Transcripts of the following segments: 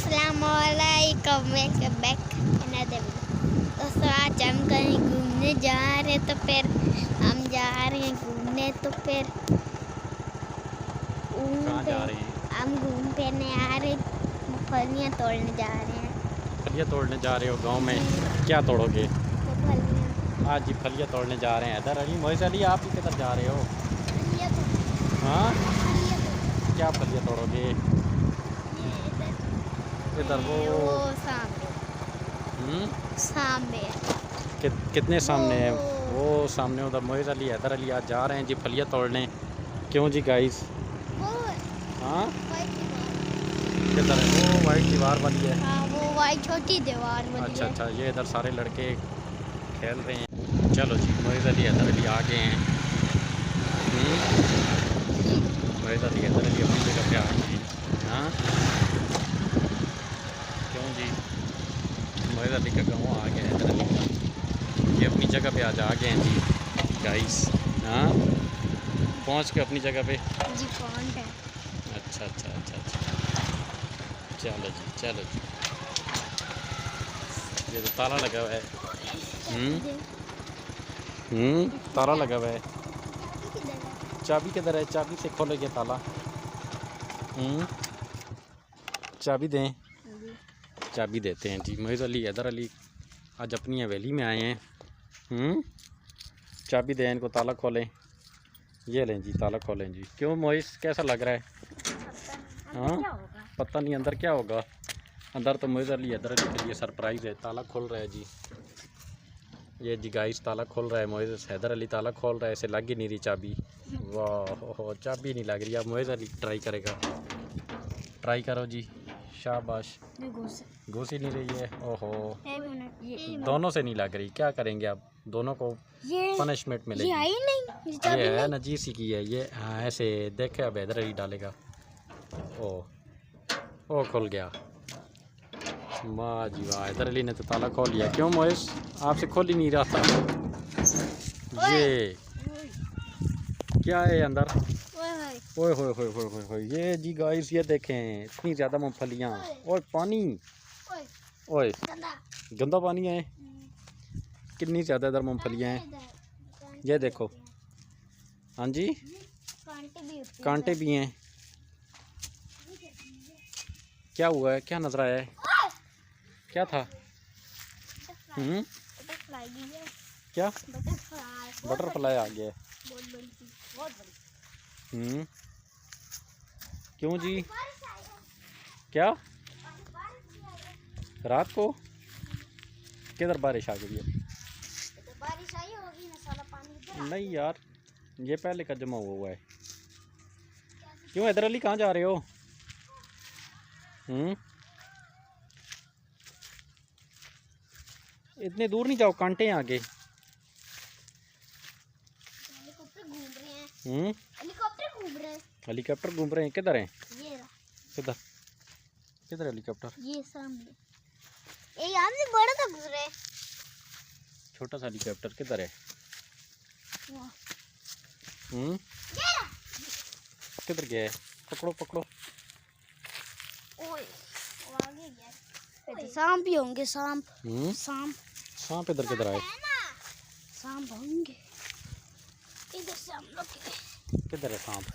अस्सलामुअलैकुम, welcome back another video. दोस्तों आज हम कहीं घूमने जा रहे हैं, तो फिर हम जा रहे हैं घूमने। तो फिर कहाँ जा रही हैं? हम घूम फिरने आ रहे, फलियाँ तोड़ने जा रहे हैं। फलियाँ तोड़ने जा रहे हो गांव में? क्या तोड़ोगे? तो फलियाँ आज जी फलियाँ तोड़ने जा रहे हैं। इधर अली मोइज़ अली, आप ही किधर जा रहे हो? फलियाँ तो हाँ, फलियाँ तो क्या फलियाँ तोड़ोगे? इधर वो सामने सामने कितने सामने है? वो वो सामने उधर मोइज़ अली, इधर अली आज जा रहे हैं जी फलियाँ तोड़ने। क्यों जी गाइस? हाँ, किधर है? वो वाइट दीवार वाली है। हाँ, वो वाइट छोटी दीवार वाली अच्छा है। अच्छा, ये इधर सारे लड़के खेल रहे हैं। चलो जी, मोइज़ अली इधर अली आ गए हैं। मोइज़ अली इधर अली अपनी जगह पे आ गए हैं। हाँ, क्यों जी? मोइज़ अली का गाँव आ गया है इधर अली, ये अपनी जगह पे आज आ गए हैं जी गाइस। हाँ, पहुँच के अपनी जगह पे। जी कौन है? अच्छा अच्छा अच्छा अच्छा, चलो जी चलो जी। ये तो ताला लगा हुआ है। ताला लगा हुआ है। चाबी किधर है? चाबी से खोलेंगे ताला। चाबी दें? चाबी देते हैं जी। मोइज़ अली हैदर अली आज अपनी हवेली में आए हैं। चाबी दें इनको, ताला खोलें। ये लें जी, ताला खोलें जी। क्यों मोइज़, कैसा लग रहा है? हाँ, पता नहीं अंदर क्या होगा। अंदर तो मोइज़ अली हैदर अली के लिए सरप्राइज़ है। ताला खोल रहा है जी। ये जी गाइस, ताला खोल रहा है मोइज़ हैदर अली, ताला खोल रहा है। ऐसे लग ही नहीं रही चाबी। वाह, चाबी नहीं लग रही। अब मोइज़ अली ट्राई करेगा। ट्राई करो जी, शाबाश। घुस ही नहीं रही है। ओहो, दोनों से नहीं लग रही। क्या करेंगे अब? दोनों को पनिशमेंट मिलेगी। ये आई नहीं, ये है नजीसी की है ये। हाँ, ऐसे देखे अब हैदर अली डालेगा। ओ खुल गया। वाह जी वाह, हैदर अली ने तो ताला खोल लिया। क्यों मोइस, आपसे खोल ही नहीं रहा था। ये क्या है अंदर? ओए होए होए होए होए होए, ये जी गाइस, ये देखें इतनी ज़्यादा मूंगफलियाँ। और पानी, ओए गंदा पानी है। कितनी ज़्यादा इधर मूंगफलियाँ हैं, ये देखो। हाँ जी, कांटे भी हैं। क्या हुआ है? क्या नजर आया है? क्या था? क्या? बटरफ्लाई आ गया है। क्यों जी? क्या रात को किधर बारिश आ गई है? बारिश आई होगी ना, सारा पानी नहीं यार, ये पहले का जमा हुआ है। क्यों हैदर अली, कहाँ जा रहे हो? इतने दूर नहीं जाओ, कांटे हैं आगे। हेलीकॉप्टर घूम रहे हैं। हेलीकॉप्टर घूम रहे हैं। हेलीकॉप्टर घूम रहे हैं? किधर हैं? ये किधर किधर हेलीकॉप्टर? ये सामने। ये यहाँ से बड़ा सा घूम रहा है। छोटा सा हेलीकॉप्टर किधर है? किधर गया है? पकड़ो पकड़ो। ओए, वो आगे गया। तो सांप भी होंगे, सांप। सांप इधर किधर आए? सांप होंगे इधर से। हम लोग किधर है सांप?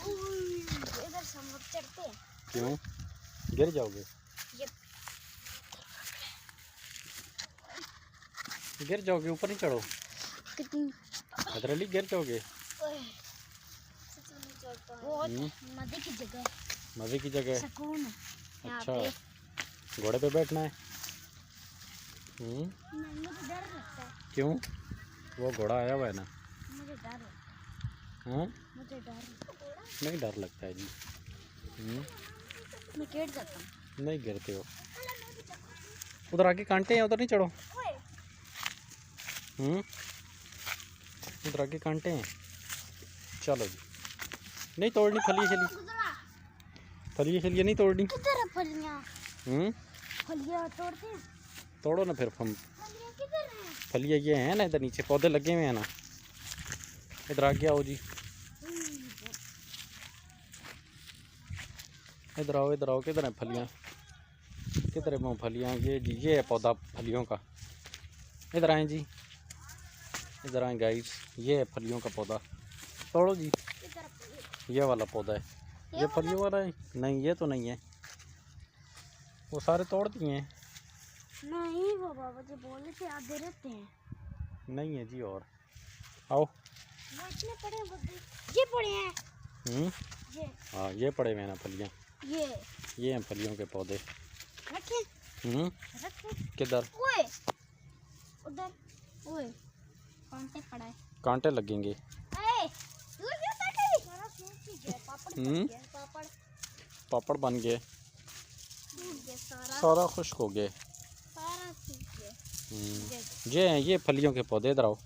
इधर से हम लोग चढ़ते हैं। क्यों, गिर जाओगे? गिर जाओगे, ऊपर नहीं चढ़ो। हैदर अली गिर जाओगे। मजे की जगह, मजे की जगह है। सुकून है। अच्छा, घोड़े पे बैठना है? मुझे डर लगता है। क्यों? वो घोड़ा आया हुआ है ना। मुझे डर लगता है। हाँ, मुझे डर नहीं डर लगता है जी। मैं गिर जाता हूँ। नहीं गिरते हो। उधर आगे कांटे हैं, उधर नहीं चढ़ो। उधर आगे कांटे हैं। चलो जी, नहीं तोड़नी फलियाँ छलियाँ, फलियाँ छलियाँ नहीं तोड़नी। किधर है फलियाँ? फलियाँ तोड़ते हैं। तोड़ो ना फिर। हम फलियाँ किधर हैं? फलियाँ ये हैं ना, इधर नीचे पौधे लगे हुए हैं ना। इधर आगे आओ जी, इधर आओ इधर आओ। किधर है फलियाँ? किधर है मूँगफलियाँ? ये जी, ये है पौधा फलियों का। इधर आएँ जी, इधर आएँ गाइस, ये है फलियों का पौधा। तोड़ो जी, ये वाला पौधा है। ये फलियों वाला है? नहीं, ये तो नहीं है, वो सारे तोड़ दिए हैं। नहीं, वो बाबा जी बोले थे आधे रहते हैं। नहीं है जी, और आओ। वो इतने पड़े हैं, ये पड़े हैं। ये हाँ, ये पड़े हुए हैं ना फलियाँ। ये हैं फलियों के पौधे। रखे रखे। किधर? ओए उधर, ओए कांटे पड़ा है। कांटे लगेंगे। ए तू क्यों काट रही? सारा सूख गया, पापड़ बन गया, पापड़ बन गए, सूख गया सारा खुश्क हो गए। सारा सूख गया। ये हैं ये फलियों के पौधे। इधर आओ,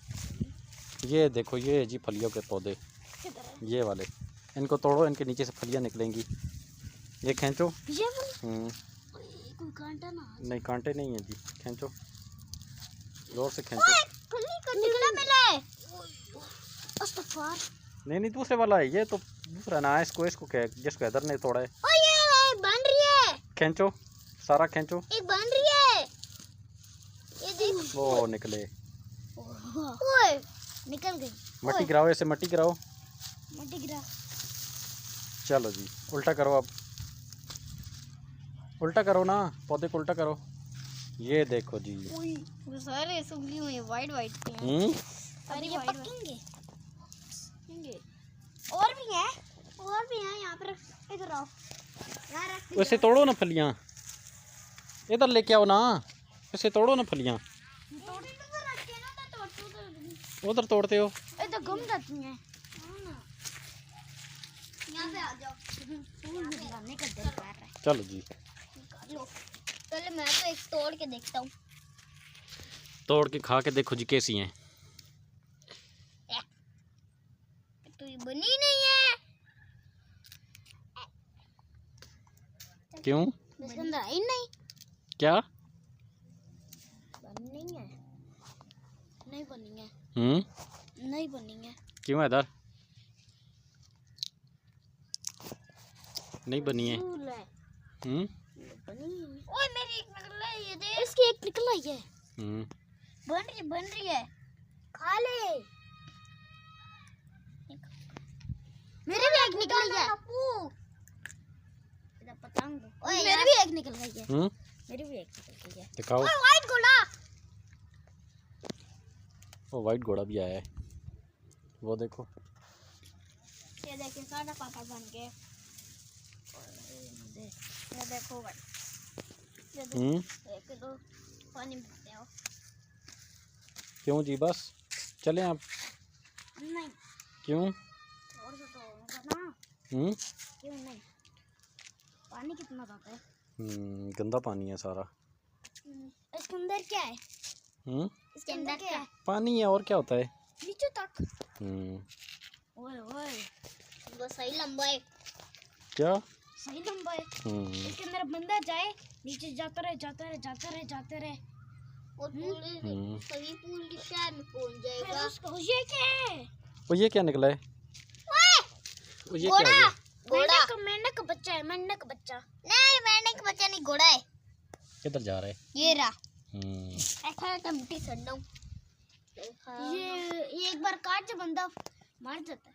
ये देखो, ये है जी फलियों के पौधे, किधर है? ये वाले। इनको तोड़ो, इनके नीचे से फलियाँ निकलेंगी। ये खींचो। ये वाला कोई कांटा ना। नहीं, कांटे नहीं है जी, खींचो, जोर से खींचो। निकला मिला। अस्तगफार। नहीं, दूसरे वाला है, ये तो दूसरा ना है। इसको क्या, जिसको इधर ने तोड़ा है। ओ ये बन रही है। खींचो, सारा खींचो। एक बन रही है, ये देख। वो निकले। ओए निकल गई। मट्टी गिराओ, ऐसे मट्टी गिराओ। मट्टी गिरा। चलो जी, उल्टा करो। अब उल्टा करो ना, पौधे को उल्टा करो। ये देखो जी, वो सारे सुगली हुए वाइट वाइट हैं। अरे ये पकेंगे। और भी हैं यहाँ पर। इधर आओ, यहाँ रख। वैसे तोड़ो ना फलियाँ, इधर लेके आओ ना, वैसे तोड़ो ना फलियाँ। उधर तोड़ते हो। इधर घूम जाती हैं। यहाँ पे आ जाओ। निकालने का दिल कर रहा है। चलो जी, लो पहले मैं तो एक तोड़ के देखता हूँ। तोड़ के खा के देखो जी कैसी हैं। तो ये बनी नहीं है। क्यों? इसके अंदर आई नहीं। क्या बनी है? नहीं बनी है। नहीं बनी है। क्यों इधर नहीं बनी है? बनी है। ओए मेरी एक निकल रही है, ये देख। इसकी एक निकल आई है। बन रही है। खा ले। मेरे भी एक निकल गई है। इधर पतंग। ओए मेरी भी एक निकल गई है। मेरी भी एक निकल गई है। दिखाओ। ओए वाइट घोड़ा। वो वाइट घोड़ा भी आया है, वो देखो। ये देखिए सारा पापड़ बन गए। ये देखो भाई, ये देखो दो पानी भरते हो। क्यों जी, बस चलें आप? नहीं, क्यों? और तो होगा ना। क्यों नहीं? पानी कितना जाता है? गंदा पानी है सारा। इसके अंदर क्या है? इसके अंदर क्या है? पानी है, और क्या होता है? नीचे तक। ओए ओए, वो सही लंबा है। क्या सही लंबा है? इसके अंदर बंदा जाए, नीचे जाता रहे और सभी पूल की शहर में पहुंच जाएगा। उसको ये क्या है? वो ये क्या निकला है? वो ये क्या है? घोड़ा। मेंढक का बच्चा है। मेंढक का बच्चा नहीं, मेंढक का बच्चा नहीं, घोड़ा है। किधर जा रहा है? ये रहा। ऐसा टमटी सड़ना। ये एक बार काट जो बंदा मर जाता है।